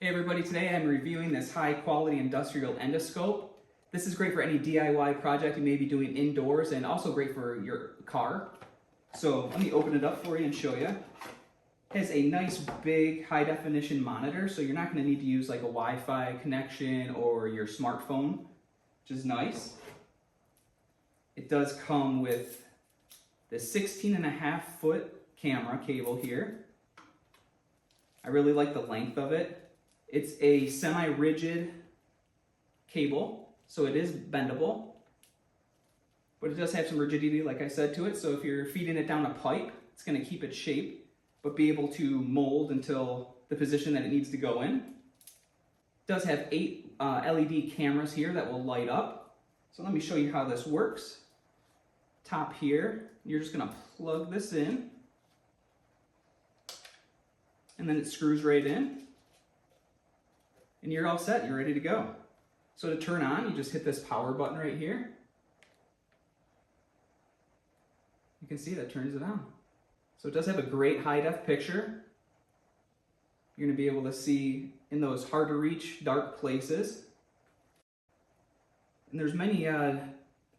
Hey everybody, today I'm reviewing this high quality industrial endoscope. This is great for any DIY project you may be doing indoors and also great for your car. So let me open it up for you and show you. It has a nice big high definition monitor, so you're not going to need to use like a Wi-Fi connection or your smartphone, which is nice. It does come with the 16.5-foot camera cable here. I really like the length of it. It's a semi-rigid cable, so it is bendable, but it does have some rigidity, like I said, to it. So if you're feeding it down a pipe, it's going to keep its shape, but be able to mold until the position that it needs to go in. It does have 8 LED cameras here that will light up. So let me show you how this works. Top here, you're just going to plug this in, and then it screws right in. And you're all set, you're ready to go. So to turn on, you just hit this power button right here. You can see that turns it on. So it does have a great high def picture. You're gonna be able to see in those hard to reach dark places. And there's many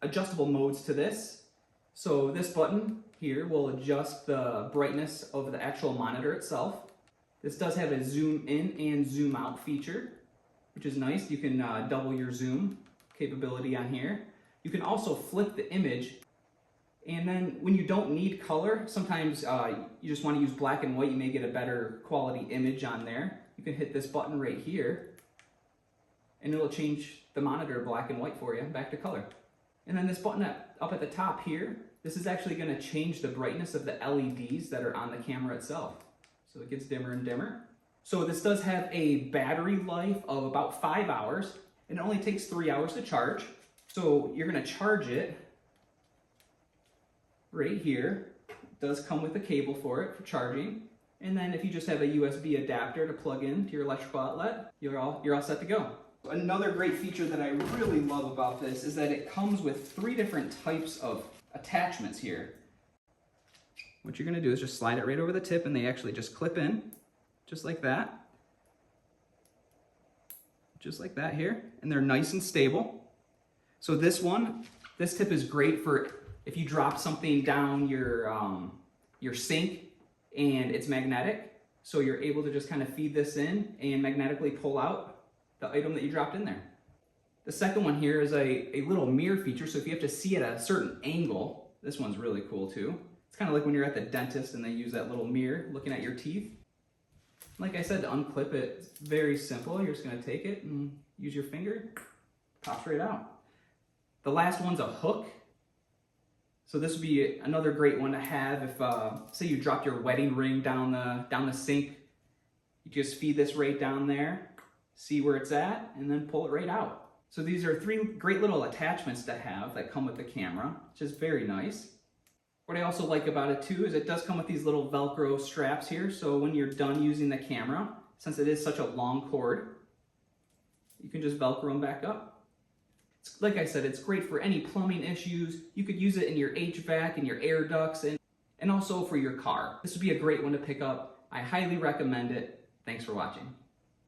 adjustable modes to this. So this button here will adjust the brightness of the actual monitor itself. This does have a zoom in and zoom out feature, which is nice. You can double your zoom capability on here. You can also flip the image, and then when you don't need color, sometimes you just want to use black and white, you may get a better quality image on there. You can hit this button right here, and it'll change the monitor black and white for you, back to color. And then this button up at the top here, this is actually going to change the brightness of the LEDs that are on the camera itself. So it gets dimmer and dimmer. So this does have a battery life of about 5 hours, and it only takes 3 hours to charge. So you're gonna charge it right here. It does come with a cable for it for charging. And then if you just have a USB adapter to plug in to your electrical outlet, you're all set to go. Another great feature that I really love about this is that it comes with 3 different types of attachments here. What you're gonna do is just slide it right over the tip, and they actually just clip in, just like that. Just like that here, and they're nice and stable. So this tip is great for if you drop something down your sink and it's magnetic, so you're able to just kind of feed this in and magnetically pull out the item that you dropped in there. The second one here is a little mirror feature, so if you have to see at a certain angle, this one's really cool too. It's kind of like when you're at the dentist and they use that little mirror looking at your teeth. Like I said, to unclip it, it's very simple. You're just going to take it and use your finger, pops right out. The last one's a hook. So this would be another great one to have if, say you dropped your wedding ring down the sink. You just feed this right down there, see where it's at, and then pull it right out. So these are 3 great little attachments to have that come with the camera, which is very nice. What I also like about it too is it does come with these little Velcro straps here, so when you're done using the camera, since it is such a long cord, you can just Velcro them back up. Like I said, it's great for any plumbing issues. You could use it in your HVAC and your air ducts and also for your car. This would be a great one to pick up. I highly recommend it. Thanks for watching.